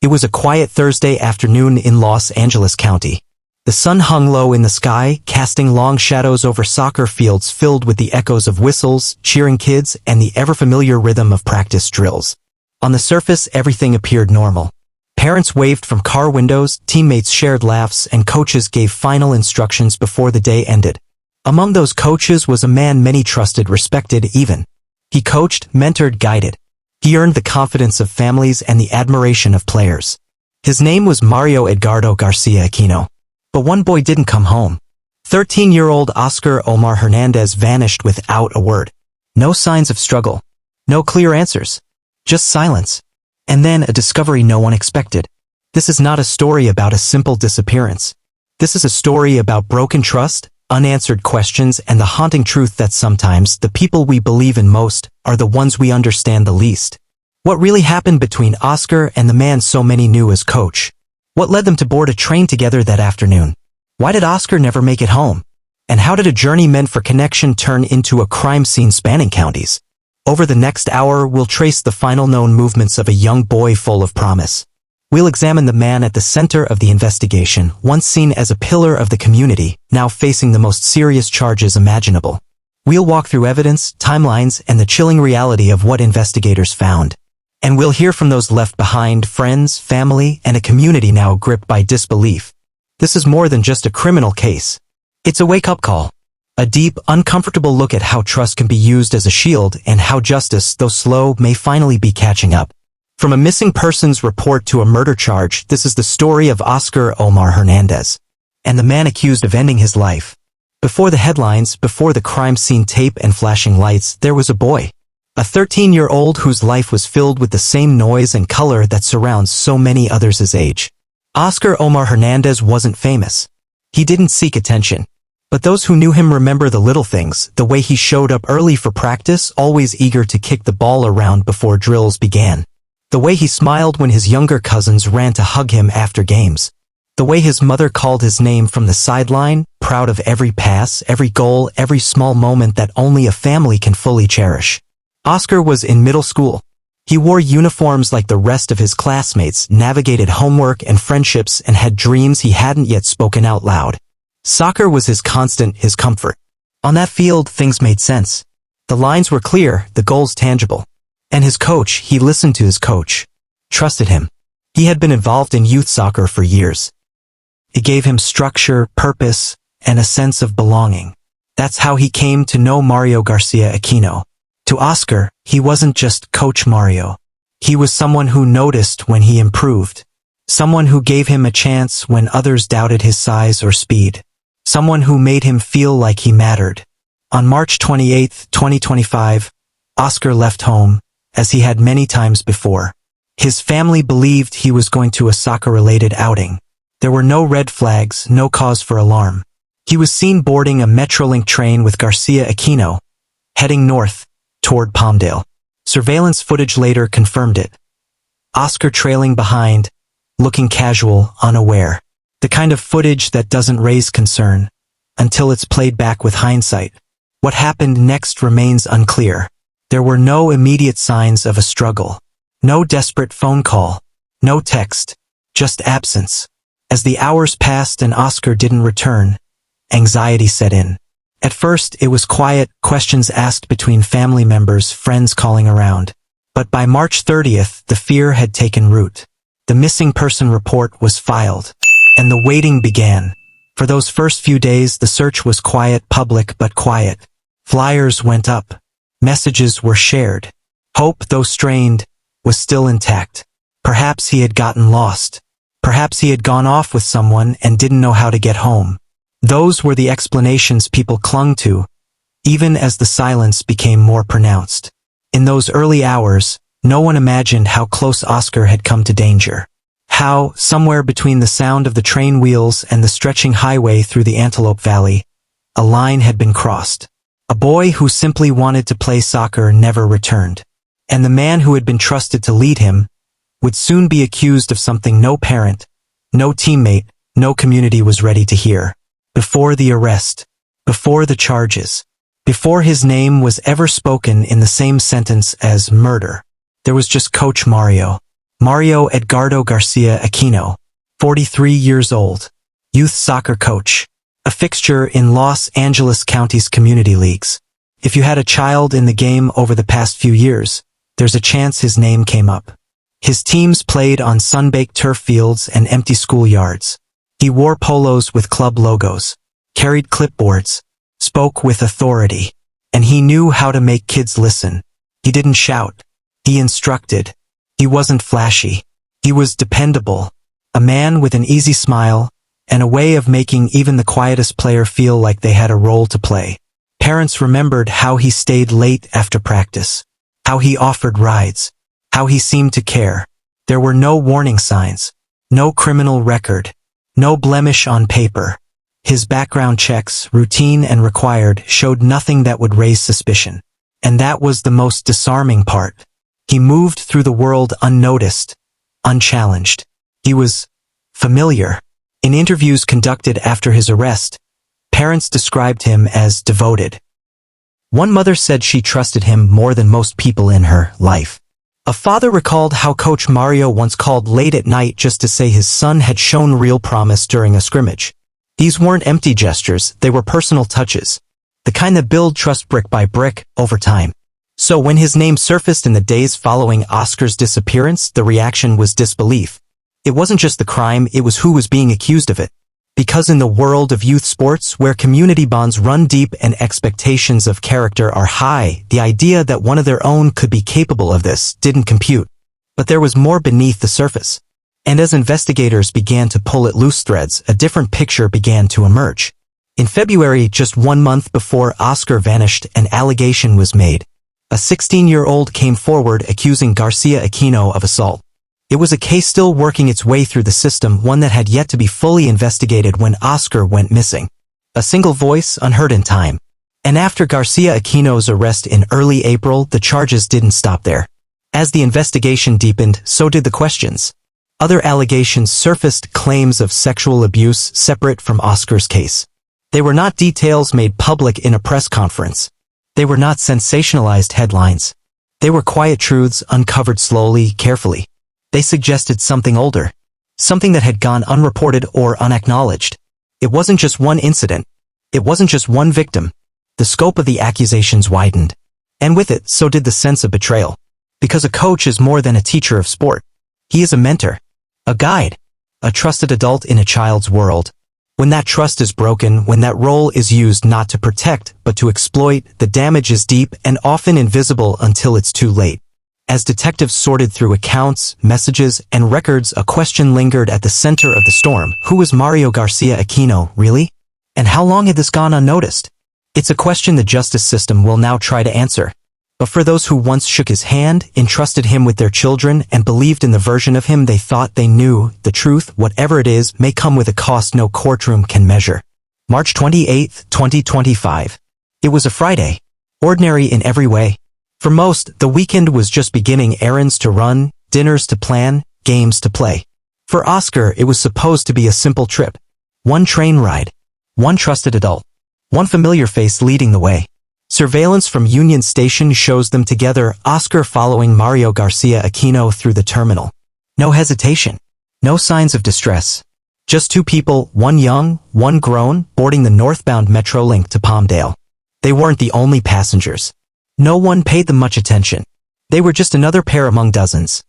It was a quiet Thursday afternoon in Los Angeles County. The sun hung low in the sky, casting long shadows over soccer fields filled with the echoes of whistles, cheering kids, and the ever-familiar rhythm of practice drills. On the surface, everything appeared normal. Parents waved from car windows, teammates shared laughs, and coaches gave final instructions before the day ended. Among those coaches was a man many trusted, respected even. He coached, mentored, guided. He earned the confidence of families and the admiration of players. His name was Mario Garcia Aquino. But one boy didn't come home. 13-year-old Oscar Omar Hernandez vanished without a word. No signs of struggle. No clear answers. Just silence. And then a discovery no one expected. This is not a story about a simple disappearance. This is a story about broken trust, unanswered questions, and the haunting truth that sometimes the people we believe in most are the ones we understand the least. What really happened between Oscar and the man so many knew as coach? What led them to board a train together that afternoon? Why did Oscar never make it home? And how did a journey meant for connection turn into a crime scene spanning counties? Over the next hour, we'll trace the final known movements of a young boy full of promise. We'll examine the man at the center of the investigation, once seen as a pillar of the community, now facing the most serious charges imaginable. We'll walk through evidence, timelines, and the chilling reality of what investigators found. And we'll hear from those left behind, friends, family, and a community now gripped by disbelief. This is more than just a criminal case. It's a wake-up call. A deep, uncomfortable look at how trust can be used as a shield and how justice, though slow, may finally be catching up. From a missing persons report to a murder charge, this is the story of Oscar Omar Hernandez. And the man accused of ending his life. Before the headlines, before the crime scene tape and flashing lights, there was a boy. A 13-year-old whose life was filled with the same noise and color that surrounds so many others his age. Oscar Omar Hernandez wasn't famous. He didn't seek attention. But those who knew him remember the little things, the way he showed up early for practice, always eager to kick the ball around before drills began. The way he smiled when his younger cousins ran to hug him after games. The way his mother called his name from the sideline, proud of every pass, every goal, every small moment that only a family can fully cherish. Oscar was in middle school. He wore uniforms like the rest of his classmates, navigated homework and friendships, and had dreams he hadn't yet spoken out loud. Soccer was his constant, his comfort. On that field, things made sense. The lines were clear, the goals tangible. And his coach, he listened to his coach. Trusted him. He had been involved in youth soccer for years. It gave him structure, purpose, and a sense of belonging. That's how he came to know Mario Garcia Aquino. To Oscar, he wasn't just Coach Mario. He was someone who noticed when he improved. Someone who gave him a chance when others doubted his size or speed. Someone who made him feel like he mattered. On March 28, 2025, Oscar left home, as he had many times before. His family believed he was going to a soccer-related outing. There were no red flags, no cause for alarm. He was seen boarding a Metrolink train with Garcia Aquino, heading north, toward Palmdale. Surveillance footage later confirmed it. Oscar trailing behind, looking casual, unaware. The kind of footage that doesn't raise concern, until it's played back with hindsight. What happened next remains unclear. There were no immediate signs of a struggle. No desperate phone call. No text. Just absence. As the hours passed and Oscar didn't return, anxiety set in. At first, it was quiet, questions asked between family members, friends calling around. But by March 30th, the fear had taken root. The missing person report was filed. And the waiting began. For those first few days, the search was quiet, public but quiet. Flyers went up. Messages were shared. Hope, though strained, was still intact. Perhaps he had gotten lost. Perhaps he had gone off with someone and didn't know how to get home. Those were the explanations people clung to, even as the silence became more pronounced. In those early hours, no one imagined how close Oscar had come to danger. How, somewhere between the sound of the train wheels and the stretching highway through the Antelope Valley, a line had been crossed. A boy who simply wanted to play soccer never returned. And the man who had been trusted to lead him would soon be accused of something no parent, no teammate, no community was ready to hear. Before the arrest, before the charges, before his name was ever spoken in the same sentence as murder, there was just Coach Mario. Mario Edgardo Garcia Aquino, 43 years old, youth soccer coach, a fixture in Los Angeles County's community leagues. If you had a child in the game over the past few years, there's a chance his name came up. His teams played on sun-baked turf fields and empty schoolyards. He wore polos with club logos, carried clipboards, spoke with authority, and he knew how to make kids listen. He didn't shout. He instructed. He wasn't flashy. He was dependable, a man with an easy smile, and a way of making even the quietest player feel like they had a role to play. Parents remembered how he stayed late after practice, how he offered rides, how he seemed to care. There were no warning signs, no criminal record, no blemish on paper. His background checks, routine and required, showed nothing that would raise suspicion. And that was the most disarming part. He moved through the world unnoticed, unchallenged. He was familiar. In interviews conducted after his arrest, parents described him as devoted. One mother said she trusted him more than most people in her life. A father recalled how Coach Mario once called late at night just to say his son had shown real promise during a scrimmage. These weren't empty gestures, they were personal touches, the kind that build trust brick by brick over time. So when his name surfaced in the days following Oscar's disappearance, the reaction was disbelief. It wasn't just the crime, it was who was being accused of it. Because in the world of youth sports, where community bonds run deep and expectations of character are high, the idea that one of their own could be capable of this didn't compute. But there was more beneath the surface. And as investigators began to pull at loose threads, a different picture began to emerge. In February, just 1 month before Oscar vanished, an allegation was made. A 16-year-old came forward accusing Garcia Aquino of assault. It was a case still working its way through the system, one that had yet to be fully investigated when Oscar went missing. A single voice unheard in time. And after Garcia Aquino's arrest in early April, the charges didn't stop there. As the investigation deepened, so did the questions. Other allegations surfaced, claims of sexual abuse separate from Oscar's case. They were not details made public in a press conference. They were not sensationalized headlines. They were quiet truths uncovered slowly, carefully. They suggested something older, something that had gone unreported or unacknowledged. It wasn't just one incident. It wasn't just one victim. The scope of the accusations widened. And with it, so did the sense of betrayal. Because a coach is more than a teacher of sport. He is a mentor, a guide, a trusted adult in a child's world. When that trust is broken, when that role is used not to protect, but to exploit, the damage is deep and often invisible until it's too late. As detectives sorted through accounts, messages, and records, a question lingered at the center of the storm. Who was Mario Garcia Aquino, really? And how long had this gone unnoticed? It's a question the justice system will now try to answer. But for those who once shook his hand, entrusted him with their children, and believed in the version of him they thought they knew, the truth, whatever it is, may come with a cost no courtroom can measure. March 28, 2025. It was a Friday. Ordinary in every way. For most, the weekend was just beginning, errands to run, dinners to plan, games to play. For Oscar, it was supposed to be a simple trip. One train ride. One trusted adult. One familiar face leading the way. Surveillance from Union Station shows them together, Oscar following Mario Garcia Aquino through the terminal. No hesitation. No signs of distress. Just two people, one young, one grown, boarding the northbound Metrolink to Palmdale. They weren't the only passengers. No one paid them much attention. They were just another pair among dozens.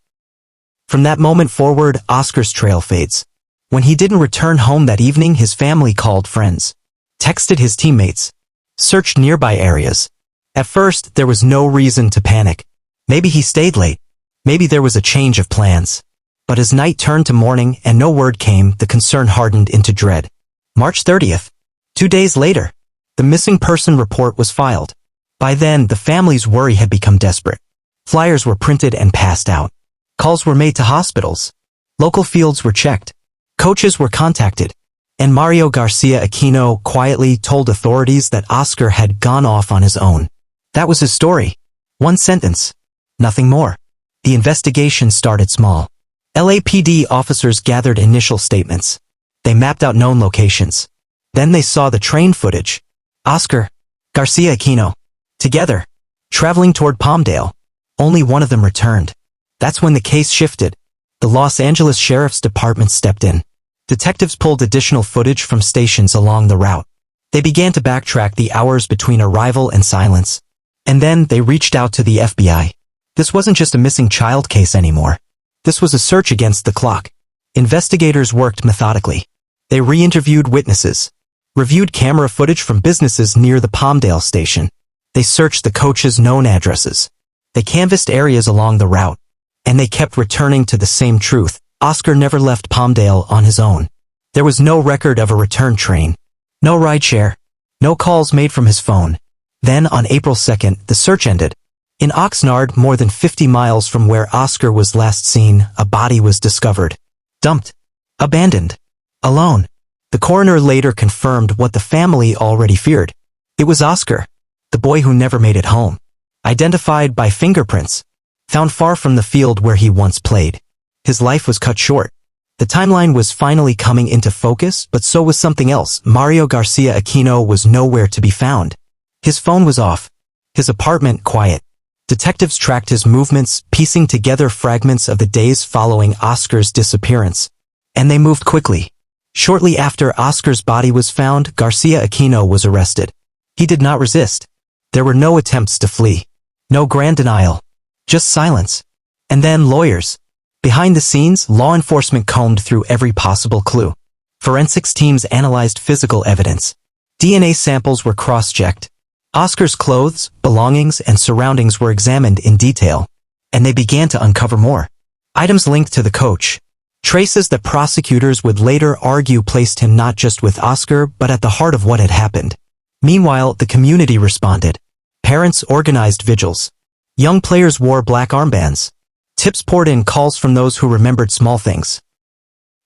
From that moment forward, Oscar's trail fades. When he didn't return home that evening, his family called friends, texted his teammates, searched nearby areas. At first, there was no reason to panic. Maybe he stayed late. Maybe there was a change of plans. But as night turned to morning and no word came, the concern hardened into dread. March 30th. 2 days later, the missing person report was filed. By then, the family's worry had become desperate. Flyers were printed and passed out. Calls were made to hospitals. Local fields were checked. Coaches were contacted. And Mario Garcia Aquino quietly told authorities that Oscar had gone off on his own. That was his story. One sentence. Nothing more. The investigation started small. LAPD officers gathered initial statements. They mapped out known locations. Then they saw the train footage. Oscar, Garcia Aquino. Together, traveling toward Palmdale. Only one of them returned. That's when the case shifted. The Los Angeles Sheriff's Department stepped in. Detectives pulled additional footage from stations along the route. They began to backtrack the hours between arrival and silence. And then they reached out to the FBI. This wasn't just a missing child case anymore. This was a search against the clock. Investigators worked methodically. They re-interviewed witnesses, reviewed camera footage from businesses near the Palmdale station. They searched the coach's known addresses. They canvassed areas along the route. And they kept returning to the same truth. Oscar never left Palmdale on his own. There was no record of a return train. No rideshare. No calls made from his phone. Then, on April 2nd, the search ended. In Oxnard, more than 50 miles from where Oscar was last seen, a body was discovered. Dumped. Abandoned. Alone. The coroner later confirmed what the family already feared. It was Oscar, the boy who never made it home. Identified by fingerprints. Found far from the field where he once played. His life was cut short. The timeline was finally coming into focus, but so was something else. Mario Garcia Aquino was nowhere to be found. His phone was off. His apartment quiet. Detectives tracked his movements, piecing together fragments of the days following Oscar's disappearance. And they moved quickly. Shortly after Oscar's body was found, Garcia Aquino was arrested. He did not resist. There were no attempts to flee. No grand denial. Just silence. And then lawyers. Behind the scenes, law enforcement combed through every possible clue. Forensics teams analyzed physical evidence. DNA samples were cross-checked. Oscar's clothes, belongings, and surroundings were examined in detail. And they began to uncover more. Items linked to the coach. Traces that prosecutors would later argue placed him not just with Oscar, but at the heart of what had happened. Meanwhile, the community responded. Parents organized vigils. Young players wore black armbands. Tips poured in, calls from those who remembered small things.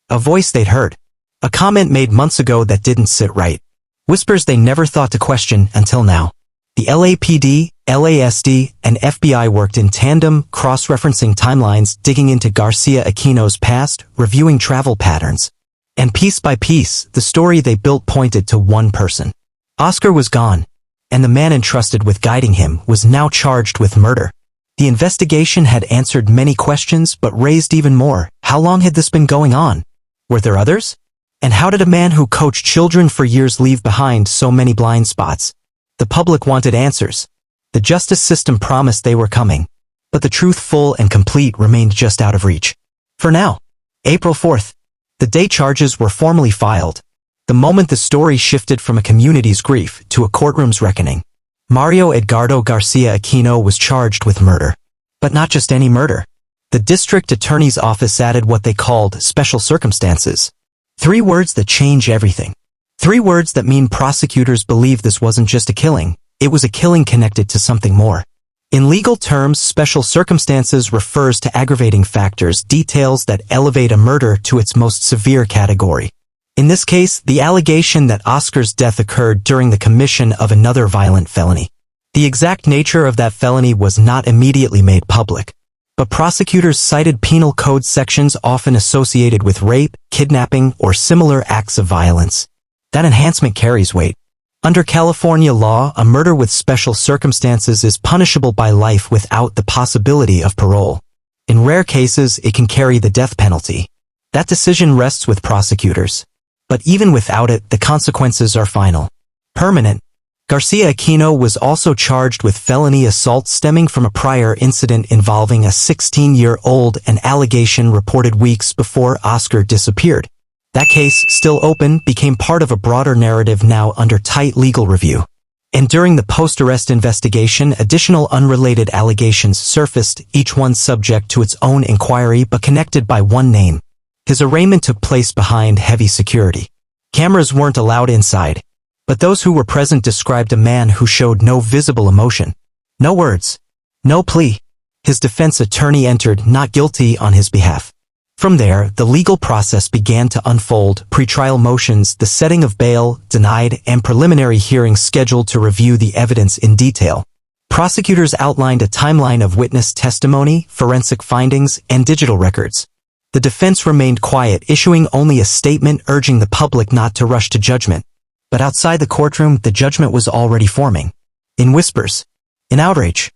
A voice they'd heard. A comment made months ago that didn't sit right. Whispers they never thought to question until now. The LAPD, LASD, and FBI worked in tandem, cross-referencing timelines, digging into Garcia Aquino's past, reviewing travel patterns. And piece by piece, the story they built pointed to one person. Oscar was gone. And the man entrusted with guiding him was now charged with murder. The investigation had answered many questions but raised even more. How long had this been going on? Were there others? And how did a man who coached children for years leave behind so many blind spots? The public wanted answers. The justice system promised they were coming. But the truth, full and complete, remained just out of reach. For now. April 4th. The day charges were formally filed. The moment the story shifted from a community's grief to a courtroom's reckoning. Mario Edgardo Garcia Aquino was charged with murder. But not just any murder. The district attorney's office added what they called special circumstances. 3 words that change everything. 3 words that mean prosecutors believe this wasn't just a killing, it was a killing connected to something more. In legal terms, special circumstances refers to aggravating factors, details that elevate a murder to its most severe category. In this case, the allegation that Oscar's death occurred during the commission of another violent felony. The exact nature of that felony was not immediately made public. But prosecutors cited penal code sections often associated with rape, kidnapping, or similar acts of violence. That enhancement carries weight. Under California law, a murder with special circumstances is punishable by life without the possibility of parole. In rare cases, it can carry the death penalty. That decision rests with prosecutors. But even without it, the consequences are final. Permanent. Garcia Aquino was also charged with felony assault stemming from a prior incident involving a 16-year-old, an allegation reported weeks before Oscar disappeared. That case, still open, became part of a broader narrative now under tight legal review. And during the post-arrest investigation, additional unrelated allegations surfaced, each one subject to its own inquiry but connected by one name. His arraignment took place behind heavy security. Cameras weren't allowed inside. But those who were present described a man who showed no visible emotion. No words. No plea. His defense attorney entered not guilty on his behalf. From there, the legal process began to unfold. Pretrial motions, the setting of bail, denied, and preliminary hearings scheduled to review the evidence in detail. Prosecutors outlined a timeline of witness testimony, forensic findings, and digital records. The defense remained quiet, issuing only a statement urging the public not to rush to judgment. But outside the courtroom, the judgment was already forming. In whispers. In outrage.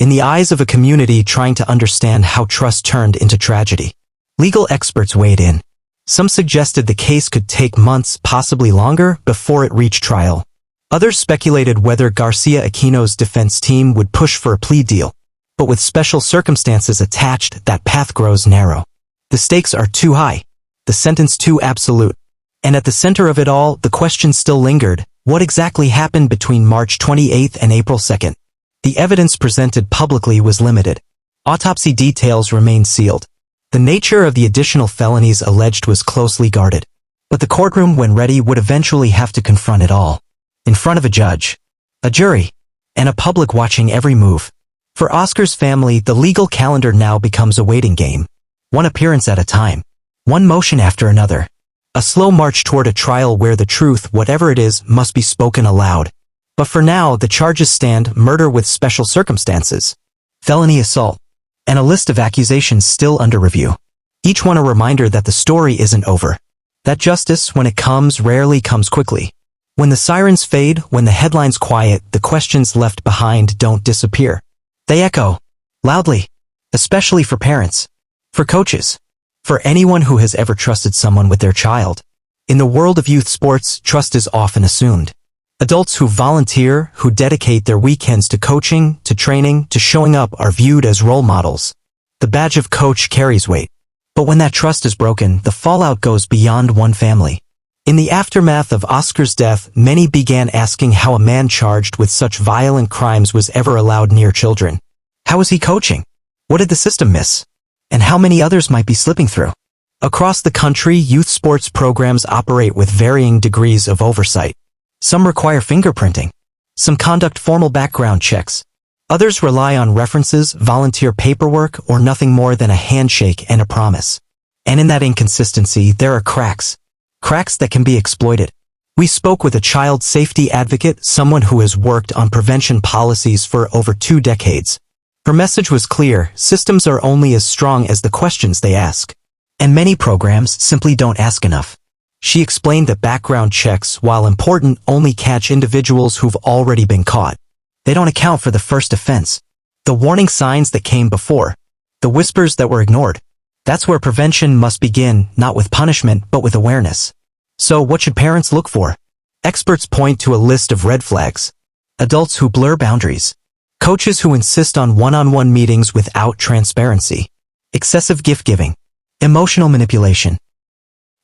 in the eyes of a community trying to understand how trust turned into tragedy. Legal experts weighed in. Some suggested the case could take months, possibly longer, before it reached trial. Others speculated whether Garcia Aquino's defense team would push for a plea deal. But with special circumstances attached, that path grows narrow. The stakes are too high, the sentence too absolute. And at the center of it all, the question still lingered: what exactly happened between March 28 and April 2? The evidence presented publicly was limited. Autopsy details remained sealed. The nature of the additional felonies alleged was closely guarded. But the courtroom, when ready, would eventually have to confront it all. In front of a judge, a jury, and a public watching every move. For Oscar's family, the legal calendar now becomes a waiting game. One appearance at a time. One motion after another. A slow march toward a trial where the truth, whatever it is, must be spoken aloud. But for now, the charges stand: murder with special circumstances, felony assault, and a list of accusations still under review. Each one a reminder that the story isn't over. That justice, when it comes, rarely comes quickly. When the sirens fade, when the headlines quiet, the questions left behind don't disappear. They echo loudly, especially for parents, for coaches, for anyone who has ever trusted someone with their child. In the world of youth sports, trust is often assumed. Adults who volunteer, who dedicate their weekends to coaching, to training, to showing up are viewed as role models. The badge of coach carries weight. But when that trust is broken, the fallout goes beyond one family. In the aftermath of Oscar's death, many began asking how a man charged with such violent crimes was ever allowed near children. How was he coaching? What did the system miss? And how many others might be slipping through? Across the country, youth sports programs operate with varying degrees of oversight. Some require fingerprinting. Some conduct formal background checks. Others rely on references, volunteer paperwork, or nothing more than a handshake and a promise. And in that inconsistency, there are cracks. Cracks that can be exploited. We spoke with a child safety advocate, someone who has worked on prevention policies for over 2 decades. Her message was clear: systems are only as strong as the questions they ask. And many programs simply don't ask enough. She explained that background checks, while important, only catch individuals who've already been caught. They don't account for the first offense. The warning signs that came before. The whispers that were ignored. That's where prevention must begin, not with punishment, but with awareness. So what should parents look for? Experts point to a list of red flags. Adults who blur boundaries. Coaches who insist on one-on-one meetings without transparency. Excessive gift-giving. Emotional manipulation.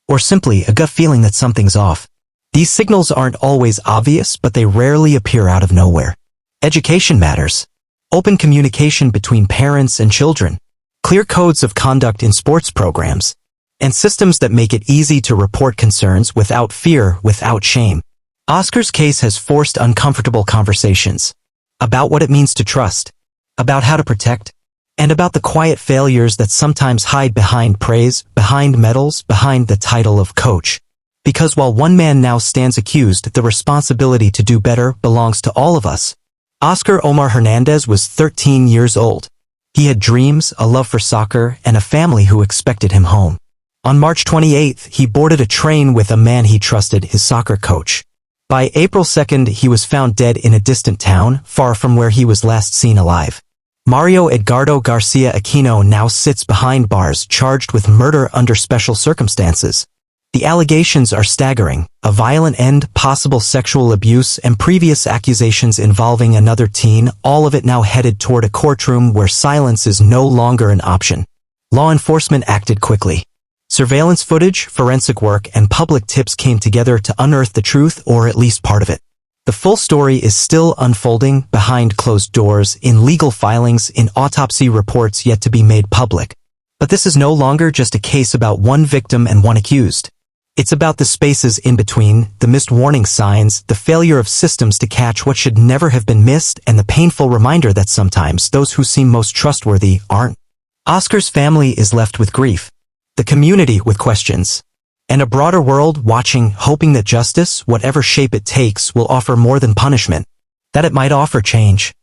Or simply a gut feeling that something's off. These signals aren't always obvious, but they rarely appear out of nowhere. Education matters. Open communication between parents and children. Clear codes of conduct in sports programs, and systems that make it easy to report concerns without fear, without shame. Oscar's case has forced uncomfortable conversations about what it means to trust, about how to protect, and about the quiet failures that sometimes hide behind praise, behind medals, behind the title of coach. Because while one man now stands accused, the responsibility to do better belongs to all of us. Oscar Omar Hernandez was 13 years old. He had dreams, a love for soccer, and a family who expected him home. On March 28, he boarded a train with a man he trusted, his soccer coach. By April 2, he was found dead in a distant town, far from where he was last seen alive. Mario Garcia Aquino now sits behind bars, charged with murder under special circumstances. The allegations are staggering: a violent end, possible sexual abuse, and previous accusations involving another teen, all of it now headed toward a courtroom where silence is no longer an option. Law enforcement acted quickly. Surveillance footage, forensic work, and public tips came together to unearth the truth, or at least part of it. The full story is still unfolding behind closed doors, in legal filings, in autopsy reports yet to be made public. But this is no longer just a case about one victim and one accused. It's about the spaces in between, the missed warning signs, the failure of systems to catch what should never have been missed, and the painful reminder that sometimes those who seem most trustworthy aren't. Oscar's family is left with grief. The community with questions. And a broader world watching, hoping that justice, whatever shape it takes, will offer more than punishment. That it might offer change.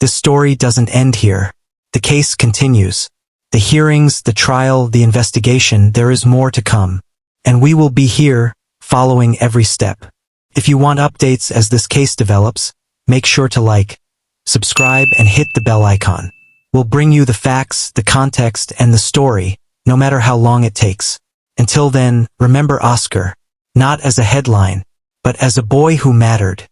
This story doesn't end here. The case continues. The hearings, the trial, the investigation, there is more to come. And we will be here, following every step. If you want updates as this case develops, make sure to like, subscribe and hit the bell icon. We'll bring you the facts, the context, and the story, no matter how long it takes. Until then, remember Oscar, not as a headline, but as a boy who mattered.